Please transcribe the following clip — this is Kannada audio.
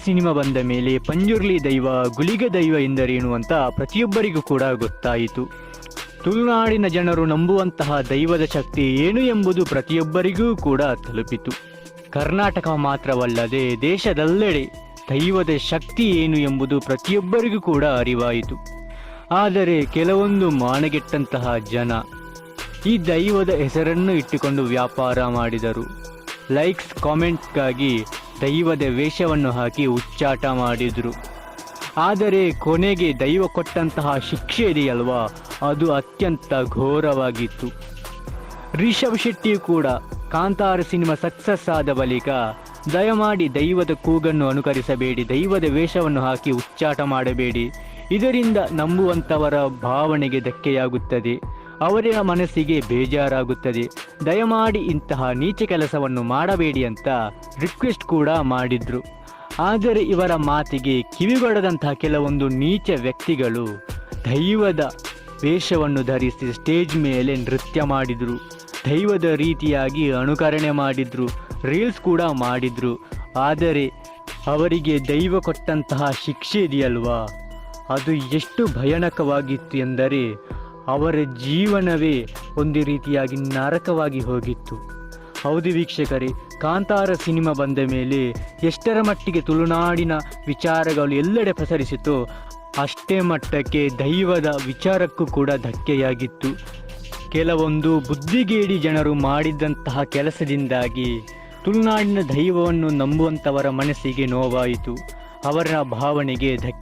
ಸಿನಿಮಾ ಬಂದ ಮೇಲೆ ಪಂಜುರ್ಲಿ ದೈವ, ಗುಳಿಗ ದೈವ ಎಂದರೇನು ಅಂತ ಪ್ರತಿಯೊಬ್ಬರಿಗೂ ಕೂಡ ಗೊತ್ತಾಯಿತು. ತುಳುನಾಡಿನ ಜನರು ನಂಬುವಂತಹ ದೈವದ ಶಕ್ತಿ ಏನು ಎಂಬುದು ಪ್ರತಿಯೊಬ್ಬರಿಗೂ ಕೂಡ ತಲುಪಿತು. ಕರ್ನಾಟಕ ಮಾತ್ರವಲ್ಲದೆ ದೇಶದೆಲ್ಲೆಡೆ ದೈವದ ಶಕ್ತಿ ಏನು ಎಂಬುದು ಪ್ರತಿಯೊಬ್ಬರಿಗೂ ಕೂಡ ಅರಿವಾಯಿತು. ಆದರೆ ಕೆಲವೊಂದು ಮಾನಗೆಟ್ಟಂತಹ ಜನ ಈ ದೈವದ ಹೆಸರನ್ನು ಇಟ್ಟುಕೊಂಡು ವ್ಯಾಪಾರ ಮಾಡಿದರು. ಲೈಕ್ಸ್, ಕಾಮೆಂಟ್ಸ್ಗಾಗಿ ದೈವದ ವೇಷವನ್ನು ಹಾಕಿ ಹುಚ್ಚಾಟ ಮಾಡಿದರು. ಆದರೆ ಕೊನೆಗೆ ದೈವ ಕೊಟ್ಟಂತಹ ಶಿಕ್ಷೆ ಇದೆಯಲ್ವಾ, ಅದು ಅತ್ಯಂತ ಘೋರವಾಗಿತ್ತು. ರಿಷಬ್ ಶೆಟ್ಟಿಯು ಕೂಡ ಕಾಂತಾರ ಸಿನಿಮಾ ಸಕ್ಸಸ್ ಆದ ಬಳಿಕ ದಯಮಾಡಿ ದೈವದ ಕೂಗನ್ನು ಅನುಕರಿಸಬೇಡಿ, ದೈವದ ವೇಷವನ್ನು ಹಾಕಿ ಹುಚ್ಚಾಟ ಮಾಡಬೇಡಿ, ಇದರಿಂದ ನಂಬುವಂಥವರ ಭಾವನೆಗೆ ಧಕ್ಕೆಯಾಗುತ್ತದೆ, ಅವರ ಮನಸ್ಸಿಗೆ ಬೇಜಾರಾಗುತ್ತದೆ, ದಯಮಾಡಿ ಇಂತಹ ನೀಚ ಕೆಲಸವನ್ನು ಮಾಡಬೇಡಿ ಅಂತ ರಿಕ್ವೆಸ್ಟ್ ಕೂಡ ಮಾಡಿದ್ರು. ಆದರೆ ಇವರ ಮಾತಿಗೆ ಕಿವಿಗೊಡದಂತಹ ಕೆಲವೊಂದು ನೀಚ ವ್ಯಕ್ತಿಗಳು ದೈವದ ವೇಷವನ್ನು ಧರಿಸಿ ಸ್ಟೇಜ್ ಮೇಲೆ ನೃತ್ಯ ಮಾಡಿದರು, ದೈವದ ರೀತಿಯಾಗಿ ಅನುಕರಣೆ ಮಾಡಿದ್ರು, ರೀಲ್ಸ್ ಕೂಡ ಮಾಡಿದ್ರು. ಆದರೆ ಅವರಿಗೆ ದೈವ ಕೊಟ್ಟಂತಹ ಶಿಕ್ಷೆ ಇದೆಯಲ್ವಾ, ಅದು ಎಷ್ಟು ಭಯಾನಕವಾಗಿತ್ತು ಎಂದರೆ ಅವರ ಜೀವನವೇ ಒಂದು ರೀತಿಯಾಗಿ ನರಕವಾಗಿ ಹೋಗಿತ್ತು. ಹೌದು ವೀಕ್ಷಕರೇ, ಕಾಂತಾರ ಸಿನಿಮಾ ಬಂದ ಮೇಲೆ ಎಷ್ಟರ ಮಟ್ಟಿಗೆ ತುಳುನಾಡಿನ ವಿಚಾರಗಳು ಎಲ್ಲೆಡೆ ಪಸರಿಸಿತು, ಅಷ್ಟೇ ಮಟ್ಟಕ್ಕೆ ದೈವದ ವಿಚಾರಕ್ಕೂ ಕೂಡ ಧಕ್ಕೆಯಾಗಿತ್ತು. ಕೆಲವೊಂದು ಬುದ್ಧಿಗೇಡಿ ಜನರು ಮಾಡಿದಂತಹ ಕೆಲಸದಿಂದಾಗಿ ತುಳುನಾಡಿನ ದೈವವನ್ನು ನಂಬುವಂಥವರ ಮನಸ್ಸಿಗೆ ನೋವಾಯಿತು, ಅವರ ಭಾವನೆಗೆ ಧಕ್ಕೆ